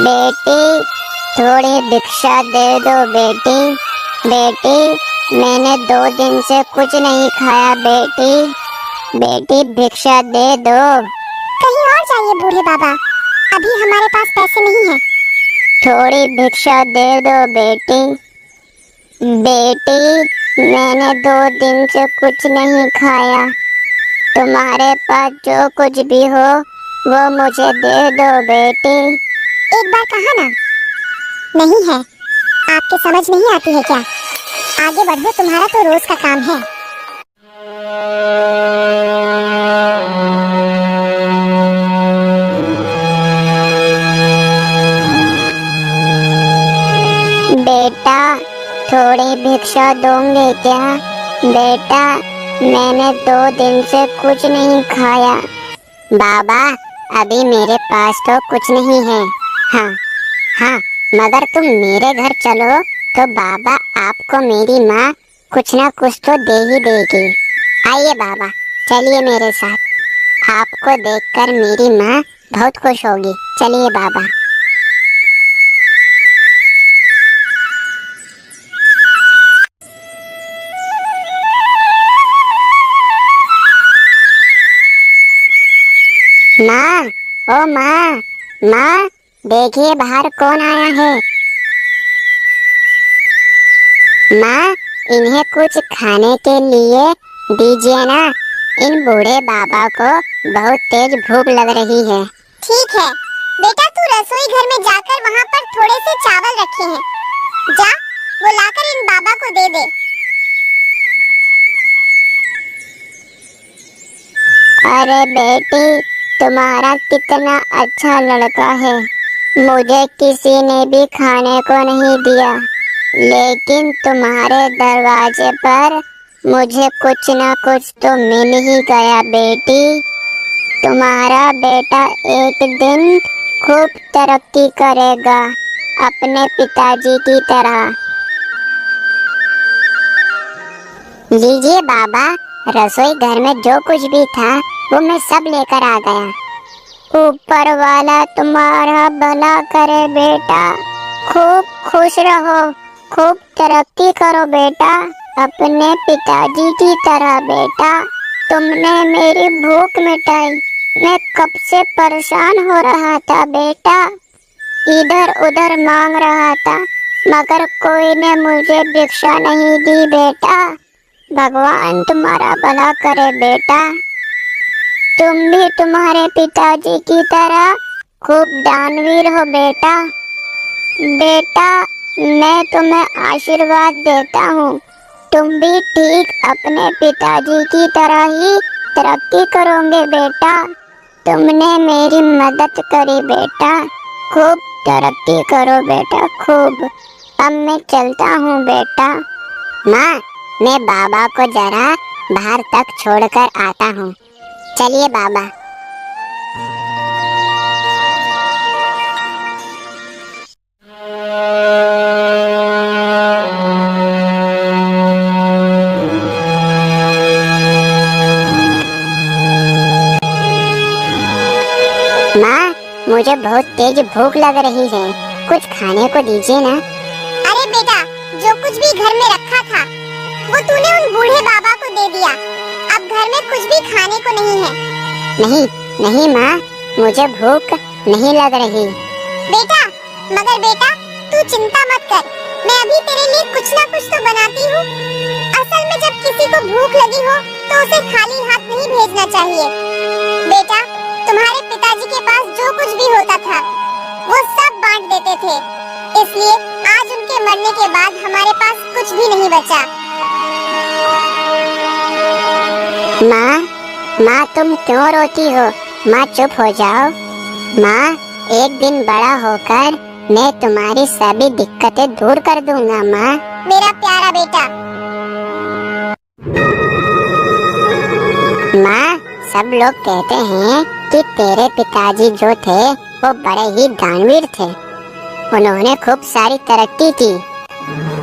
बेटी, थोड़ी भिक्षा दे दो बेटी। बेटी, मैंने 2 दिन से कुछ नहीं खाया बेटी। बेटी, भिक्षा दे दो। कहीं और जाइए बूढ़े बाबा, अभी हमारे पास पैसे नहीं हैं। थोड़ी भिक्षा दे दो बेटी। बेटी, मैंने 2 दिन से कुछ नहीं खाया। तुम्हारे पास जो कुछ भी हो वो मुझे दे दो बेटी। एक बार कहा ना, नहीं है। आपके समझ नहीं आती है क्या? आगे बढ़ो, तुम्हारा तो रोज का काम है। बेटा, थोड़ी भिक्षा दोगे क्या? बेटा, मैंने 2 दिन से कुछ नहीं खाया। बाबा, अभी मेरे पास तो कुछ नहीं है। हाँ हाँ, मगर तुम मेरे घर चलो तो बाबा आपको मेरी माँ कुछ ना कुछ तो दे ही देगी। आइए बाबा, चलिए मेरे साथ। आपको देखकर मेरी माँ बहुत खुश होगी। चलिए बाबा। माँ, ओ माँ, माँ, देखिए बाहर कौन आया है। माँ, इन्हें कुछ खाने के लिए दीजिए ना। इन बूढ़े बाबा को बहुत तेज भूख लग रही है। ठीक है बेटा, तू रसोई घर में जाकर वहाँ पर थोड़े से चावल रखे हैं, जा वो लाकर इन बाबा को दे दे। अरे बेटी, तुम्हारा कितना अच्छा लड़का है। मुझे किसी ने भी खाने को नहीं दिया, लेकिन तुम्हारे दरवाजे पर मुझे कुछ ना कुछ तो मिल ही गया बेटी। तुम्हारा बेटा एक दिन खूब तरक्की करेगा, अपने पिताजी की तरह। लीजिए बाबा, रसोई घर में जो कुछ भी था वो मैं सब लेकर आ गया। ऊपर वाला तुम्हारा भला करे बेटा। खूब खुश रहो, खूब तरक्की करो बेटा, अपने पिताजी की तरह बेटा। तुमने मेरी भूख मिटाई। मैं कब से परेशान हो रहा था बेटा, इधर उधर मांग रहा था, मगर कोई ने मुझे भिक्षा नहीं दी बेटा। भगवान तुम्हारा भला करे बेटा। तुम भी तुम्हारे पिताजी की तरह खूब दानवीर हो बेटा। बेटा, मैं तुम्हें आशीर्वाद देता हूँ, तुम भी ठीक अपने पिताजी की तरह ही तरक्की करोगे बेटा। तुमने मेरी मदद करी बेटा, खूब तरक्की करो बेटा, खूब। अब मैं चलता हूँ बेटा। माँ, मैं बाबा को जरा बाहर तक छोड़कर आता हूँ। चलिए बाबा। माँ, मुझे बहुत तेज भूख लग रही है, कुछ खाने को दीजिए ना। अरे बेटा, जो कुछ भी घर में रखा था वो तूने उन बूढ़े बाबा को दे दिया। अब घर में कुछ भी खाने को नहीं है। नहीं नहीं माँ, मुझे भूख नहीं लग रही। बेटा, मगर बेटा तू चिंता मत कर, मैं अभी तेरे लिए कुछ ना कुछ तो बनाती हूँ। असल में जब किसी को भूख लगी हो तो उसे खाली हाथ नहीं भेजना चाहिए। बेटा, तुम्हारे पिताजी के पास जो कुछ भी होता था वो सब बांट देते थे, इसलिए आज उनके मरने के बाद हमारे पास कुछ भी नहीं बचा। माँ, माँ तुम क्यों रोती हो? माँ चुप हो जाओ। माँ, एक दिन बड़ा होकर मैं तुम्हारी सभी दिक्कतें दूर कर दूंगा माँ। मेरा प्यारा बेटा। माँ, सब लोग कहते हैं कि तेरे पिताजी जो थे वो बड़े ही दानवीर थे। उन्होंने खूब सारी तरक्की की,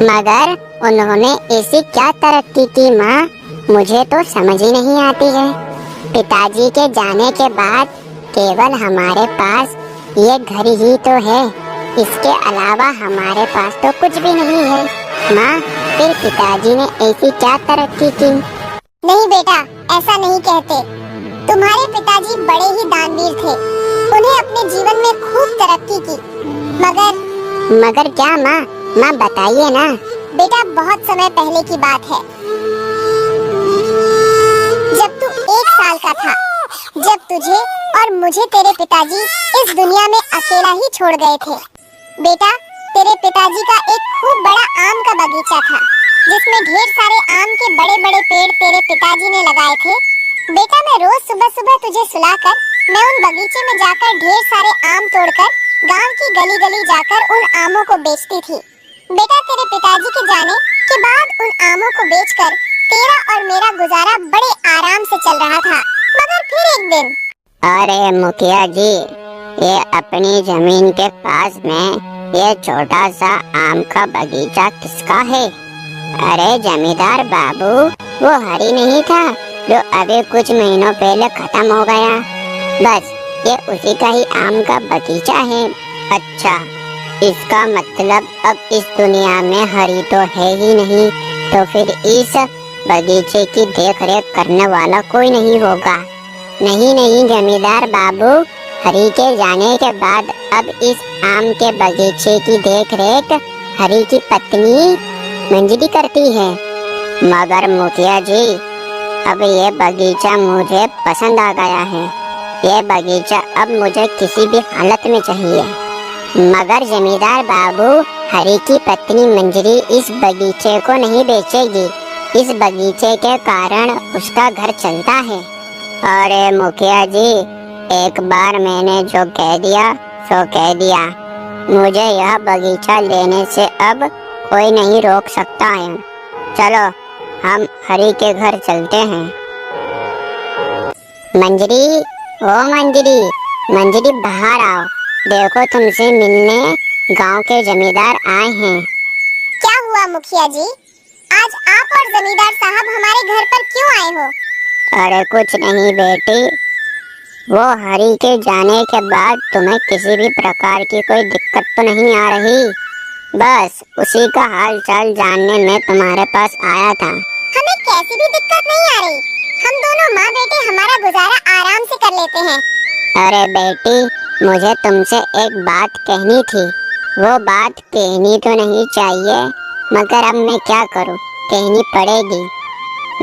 मगर उन्होंने ऐसी क्या तरक्की की माँ, मुझे तो समझ ही नहीं आती है। पिताजी के जाने के बाद केवल हमारे पास ये घर ही तो है, इसके अलावा हमारे पास तो कुछ भी नहीं है। माँ, फिर पिताजी ने ऐसी क्या तरक्की की? नहीं बेटा, ऐसा नहीं कहते। तुम्हारे पिताजी बड़े ही दानवीर थे। उन्हें अपने जीवन में खूब तरक्की की। मगर क्या माँ? माँ बताइए ना। बेटा, बहुत समय पहले की बात है, जब तू 1 साल का था, जब तुझे और मुझे तेरे पिताजी इस दुनिया में अकेला ही छोड़ गए थे। बेटा, तेरे पिताजी का एक खूब बड़ा आम का बगीचा था, जिसमें ढेर सारे आम के बड़े-बड़े पेड़ तेरे पिताजी ने लगाए थे। बेटा, मैं रोज सुबह-सुबह तुझे सुलाकर मैं उन बगीचे में जाकर ढेर सारे आम तोड़कर गांव की गली-गली जाकर उन आमों को बेचती थी। बेटा, तेरे पिताजी के जाने के बाद उन आमों को बेचकर तेरा और मेरा गुजारा बड़े आराम से चल रहा था। मगर फिर एक दिन, अरे मुखिया जी, ये अपनी जमीन के पास में ये छोटा सा आम का बगीचा किसका है? अरे जमींदार बाबू, वो हरी नहीं था जो अभी कुछ महीनों पहले खत्म हो गया? बस ये उसी का ही आम का बगीचा है। अच्छा, इसका मतलब अब इस दुनिया में हरी तो है ही नहीं, तो फिर इस बगीचे की देख रेख करने वाला कोई नहीं होगा। नहीं जमींदार बाबू, हरी के जाने के बाद अब इस आम के बगीचे की देख रेख हरी की पत्नी मंजरी करती है। मगर मुखिया जी, अब ये बगीचा मुझे पसंद आ गया है। ये बगीचा अब मुझे किसी भी हालत में चाहिए। मगर जमींदार बाबू, हरी की पत्नी मंजरी इस बगीचे को नहीं बेचेगी। इस बगीचे के कारण उसका घर चलता है। अरे मुखिया जी, एक बार मैंने जो कह दिया सो कह दिया। मुझे यह बगीचा लेने से अब कोई नहीं रोक सकता है। चलो हम हरी के घर चलते हैं। मंजरी, ओ मंजरी बाहर आओ। देखो, तुमसे मिलने गांव के जमींदार आए हैं। क्या हुआ मुखिया जी? आज आप और जमींदार साहब हमारे घर पर क्यों आए हो? अरे कुछ नहीं बेटी, वो हरी के जाने के बाद तुम्हें किसी भी प्रकार की कोई दिक्कत तो नहीं आ रही? बस उसी का हाल चाल जानने में तुम्हारे पास आया था। हमें कैसी भी दिक्कत नहीं आ रही। हम दोनों माँ बेटे हमारा गुजारा आराम से कर लेते हैं। अरे बेटी, मुझे तुमसे एक बात कहनी थी। वो बात कहनी तो नहीं चाहिए, मगर अब मैं क्या करूं, कहनी पड़ेगी।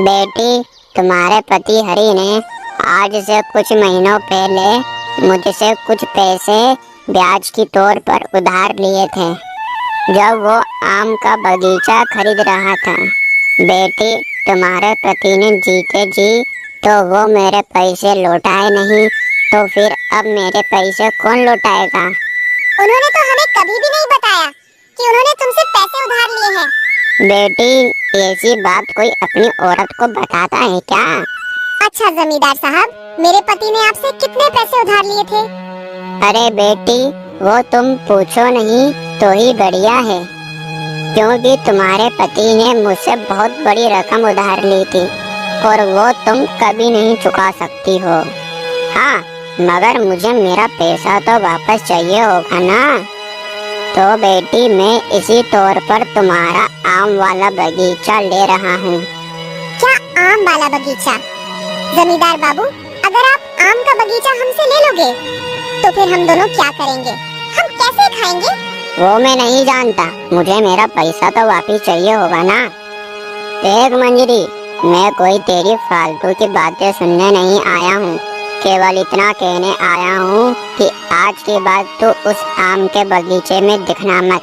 बेटी, तुम्हारे पति हरी ने आज से कुछ महीनों पहले मुझसे कुछ पैसे ब्याज की तौर पर उधार लिए थे, जब वो आम का बगीचा खरीद रहा था। बेटी, तुम्हारे पति ने जीते जी तो वो मेरे पैसे लौटाए नहीं, तो फिर अब मेरे पैसे कौन लौटाएगा? उन्होंने तो हमें कभी भी नहीं बताया कि उन्होंने तुमसे पैसे उधार लिए हैं। बेटी, ऐसी बात कोई अपनी औरत को बताता है क्या? अच्छा जमींदार साहब, मेरे पति ने आपसे कितने पैसे उधार लिए थे? अरे बेटी, वो तुम पूछो नहीं तो ही बढ़िया है, क्योंकि तुम्हारे पति ने मुझसे बहुत बड़ी रकम उधार ली थी और वो तुम कभी नहीं चुका सकती हो। हाँ, मगर मुझे मेरा पैसा तो वापस चाहिए होगा ना। तो बेटी, मैं इसी तौर पर तुम्हारा आम वाला बगीचा ले रहा हूँ। क्या आम वाला बगीचा? जमींदार बाबू, अगर आप आम का बगीचा हमसे ले लोगे तो फिर हम दोनों क्या करेंगे? हम कैसे खाएंगे? वो मैं नहीं जानता, मुझे मेरा पैसा तो वापस चाहिए होगा ना। देख मंजरी, मैं कोई तेरी फालतू की बातें सुनने नहीं आया हूँ, केवल इतना कहने आया हूँ कि आज के बाद तू उस आम के बगीचे में दिखना मत।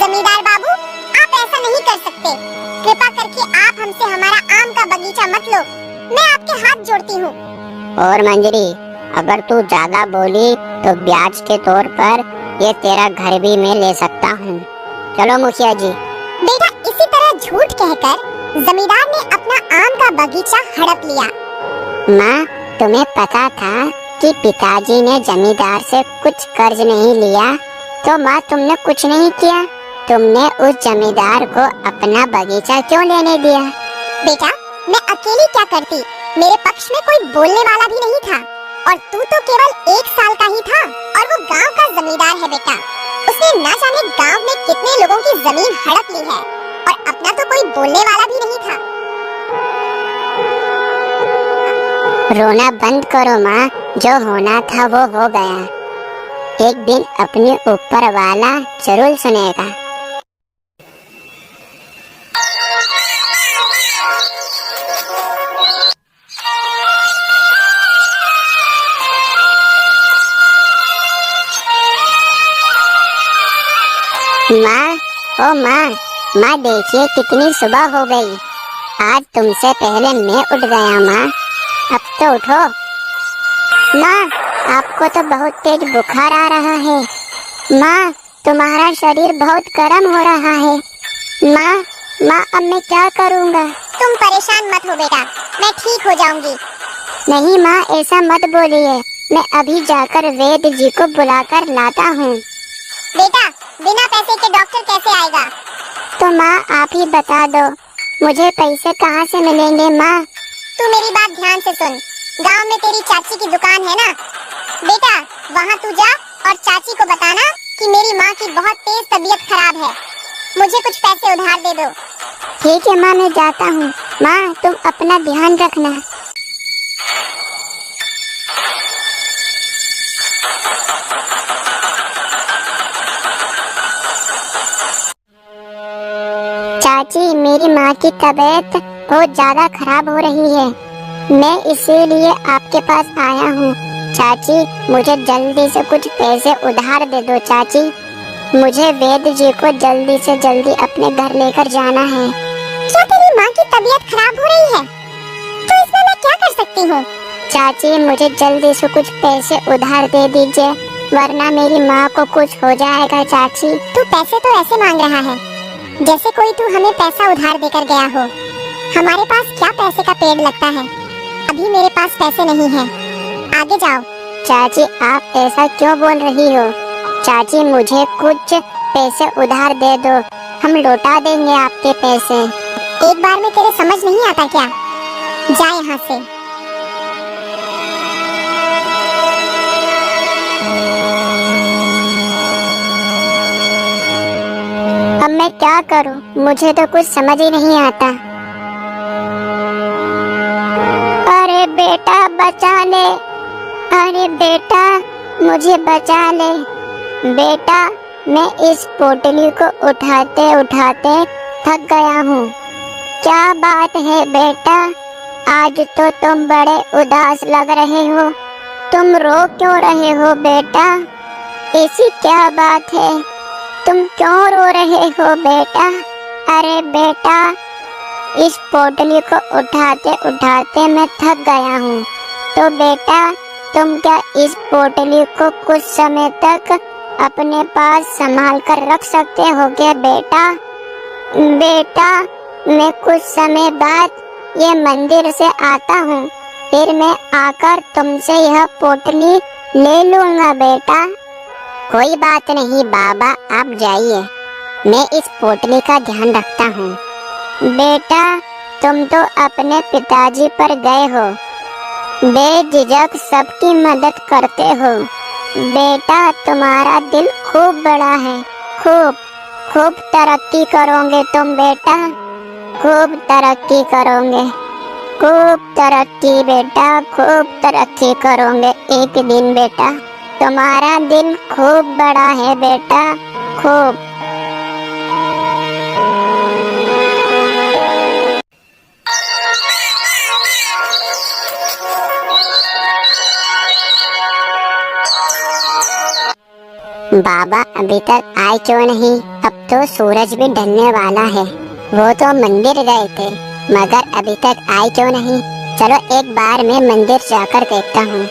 जमींदार बाबू, आप ऐसा नहीं कर सकते। कृपा करके आप हमसे हमारा आम का बगीचा मत लो। मैं आपके हाथ जोड़ती हूँ। और मंजरी, अगर तू ज्यादा बोली तो ब्याज के तौर पर ये तेरा घर भी मैं ले सकता हूँ। चलो मुखिया जी। बेटा, इसी तरह झूठ कहकर जमींदार ने अपना आम का बगीचा हड़प लिया। माँ, तुम्हें पता था कि पिताजी ने जमींदार से कुछ कर्ज नहीं लिया, तो माँ तुमने कुछ नहीं किया। तुमने उस जमींदार को अपना बगीचा क्यों लेने दिया? बेटा, मैं अकेली क्या करती? मेरे पक्ष में कोई बोलने वाला भी नहीं था। और तू तो केवल 1 साल का ही था और वो गांव का जमींदार है बेटा। उसने न जाने गांव में कितने लोगों की जमीन हड़प ली है और अपना तो कोई बोलने वाला भी नहीं था। रोना बंद करो माँ, जो होना था वो हो गया। एक दिन अपने ऊपर वाला जरूर सुनेगा। माँ, ओ माँ, माँ देखिए कितनी सुबह हो गई। आज तुमसे पहले मैं उठ गया माँ, अब तो उठो। माँ, आपको तो बहुत तेज बुखार आ रहा है। माँ, तुम्हारा शरीर बहुत गर्म हो रहा है। माँ, माँ अब मैं क्या करूँगा? तुम परेशान मत हो बेटा, मैं ठीक हो जाऊंगी। नहीं माँ, ऐसा मत बोलिए। मैं अभी जाकर वैद्य जी को बुलाकर लाता हूँ। बेटा, बिना पैसे के डॉक्टर कैसे आएगा? तो माँ आप ही बता दो, मुझे पैसे कहाँ से मिलेंगे माँ? तू मेरी बात ध्यान से सुन। गांव में तेरी चाची की दुकान है ना बेटा, वहाँ तू जा और चाची को बताना कि मेरी माँ की बहुत तेज तबीयत खराब है, मुझे कुछ पैसे उधार दे दो। ठीक है माँ, मैं जाता हूँ। माँ तुम अपना ध्यान रखना। चाची, मेरी माँ की तबीयत बहुत ज्यादा खराब हो रही है, मैं इसीलिए आपके पास आया हूँ। चाची मुझे जल्दी से कुछ पैसे उधार दे दो चाची, मुझे वैद्य जी को जल्दी से जल्दी अपने घर लेकर जाना है। क्या तेरी माँ की तबीयत खराब हो रही है? तो इसमें मैं क्या कर सकती हूँ? चाची मुझे जल्दी से कुछ पैसे उधार दे दीजिए, वरना मेरी माँ को कुछ हो जाएगा। चाची तू पैसे तो ऐसे मांग रहा है जैसे कोई तू हमें पैसा उधार देकर गया हो। हमारे पास क्या पैसे का पेड़ लगता है, अभी मेरे पास पैसे नहीं हैं, आगे जाओ। चाची आप ऐसा क्यों बोल रही हो? चाची मुझे कुछ पैसे उधार दे दो, हम लौटा देंगे आपके पैसे। एक बार में तेरे समझ नहीं आता क्या? जा यहाँ से। अब मैं क्या करूं? मुझे तो कुछ समझ ही नहीं आता। अरे बेटा बचा ले, अरे बेटा मुझे बचा ले। बेटा मैं इस पोटली को उठाते उठाते थक गया हूँ। क्या बात है बेटा, आज तो तुम बड़े उदास लग रहे हो, तुम रो क्यों रहे हो बेटा? ऐसी क्या बात है, तुम क्यों रो रहे हो बेटा? अरे बेटा इस पोटली को उठाते उठाते मैं थक गया हूँ, तो बेटा तुम क्या इस पोटली को कुछ समय तक अपने पास संभाल कर रख सकते हो क्या बेटा? बेटा मैं कुछ समय बाद ये मंदिर से आता हूँ, फिर मैं आकर तुमसे यह पोटली ले लूँगा बेटा। कोई बात नहीं बाबा, आप जाइए, मैं इस पोटली का ध्यान रखता हूँ। बेटा तुम तो अपने पिताजी पर गए हो, बेझिझक सबकी मदद करते हो। बेटा तुम्हारा दिल खूब बड़ा है, खूब खूब तरक्की करोगे तुम बेटा, खूब तरक्की करोगे, खूब तरक्की बेटा, खूब तरक्की करोगे एक दिन बेटा। तुम्हारा दिल खूब बड़ा है बेटा, खूब। बाबा अभी तक आए क्यों नहीं? अब तो सूरज भी ढलने वाला है। वो तो मंदिर गए थे, मगर अभी तक आए क्यों नहीं? चलो एक बार मैं मंदिर जाकर देखता हूँ।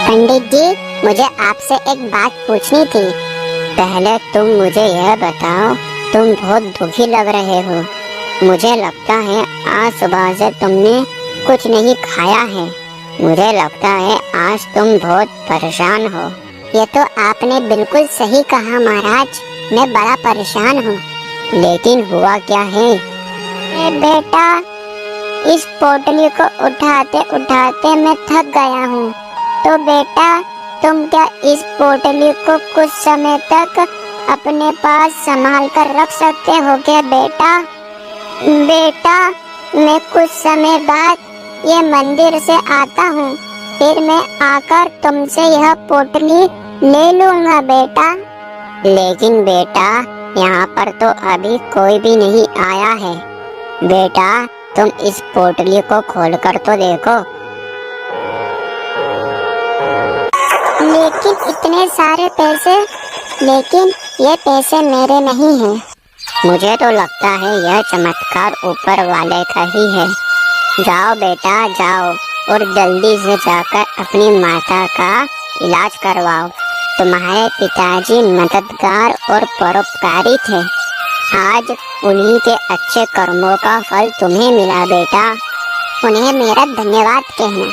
पंडित जी मुझे आपसे एक बात पूछनी थी। पहले तुम मुझे यह बताओ, तुम बहुत दुखी लग रहे हो। मुझे लगता है आज सुबह से तुमने कुछ नहीं खाया है। मुझे लगता है आज तुम बहुत परेशान हो। ये तो आपने बिल्कुल सही कहा महाराज, मैं बड़ा परेशान हूँ। लेकिन हुआ क्या है? बेटा इस पोटली को उठाते उठाते मैं थक गया हूँ। तो बेटा, तुम क्या इस पोटली को कुछ समय तक अपने पास संभाल कर रख सकते हो क्या बेटा? बेटा, मैं कुछ समय बाद ये मंदिर से आता हूँ, फिर मैं आकर तुमसे यह पोटली ले लूँगा बेटा। लेकिन बेटा, यहाँ पर तो अभी कोई भी नहीं आया है। बेटा, तुम इस पोटली को खोलकर तो देखो। लेकिन इतने सारे पैसे, लेकिन ये पैसे मेरे नहीं हैं। मुझे तो लगता है यह चमत्कार ऊपर वाले का ही है। जाओ बेटा जाओ, और जल्दी से जाकर अपनी माता का इलाज करवाओ। तुम्हारे पिताजी मददगार और परोपकारी थे। आज उन्हीं के अच्छे कर्मों का फल तुम्हें मिला बेटा। उन्हें मेरा धन्यवाद कहना।